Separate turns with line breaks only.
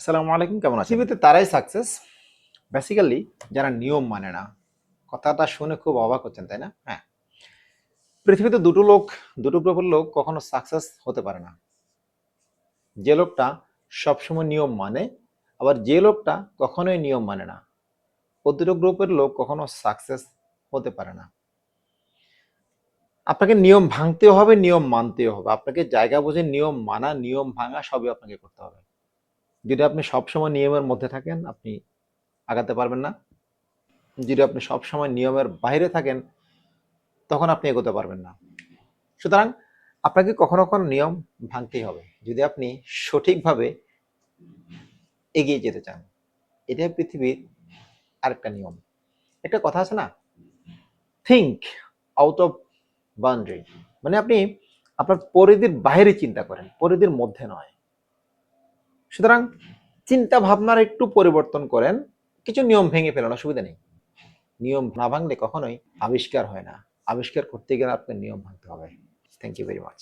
আসসালামু আলাইকুম, কেমন আছেন? পৃথিবীতে তারাই সাকসেস বেসিক্যালি যারা নিয়ম মানে না। কথাটা শুনে খুব অবাক হচ্ছেন, তাই না? হ্যাঁ, পৃথিবীতে দুটো গ্রুপের লোক কখনো সাকসেস হতে পারে না। যে লোকটা সবসময় নিয়ম মানে, আবার যে লোকটা কখনোই নিয়ম মানে না। ও দুটো গ্রুপের লোক কখনো সাকসেস হতে পারে না। আপনাকে নিয়ম ভাঙতেও হবে, নিয়ম মানতেও হবে। আপনাকে জায়গা বুঝে নিয়ম মানা, নিয়ম ভাঙা সবই আপনাকে করতে হবে। যদি আপনি সবসময় নিয়মের মধ্যে থাকেন, আপনি আগাতে পারবেন না। যদি আপনি সবসময় নিয়মের বাইরে থাকেন, তখন আপনি এগোতে পারবেন না। সুতরাং আপনাকে কখনো কখনো নিয়ম ভাঙতেই হবে যদি আপনি সঠিকভাবে এগিয়ে যেতে চান। এটাই পৃথিবীর আরেকটা নিয়ম। একটা কথা আছে না, থিঙ্ক আউট অফ বাউন্ডারি। মানে আপনি আপনার পরিধির বাইরে চিন্তা করেন, পরিধির মধ্যে নয়। সুতরাং চিন্তা ভাবনার একটু পরিবর্তন করেন, কিছু নিয়ম ভেঙে ফেলেন, অসুবিধা নেই। নিয়ম না ভাঙলে কখনোই আবিষ্কার হয় না। আবিষ্কার করতে গেলে আপনার নিয়ম ভাঙতে হবে। Thank you very much.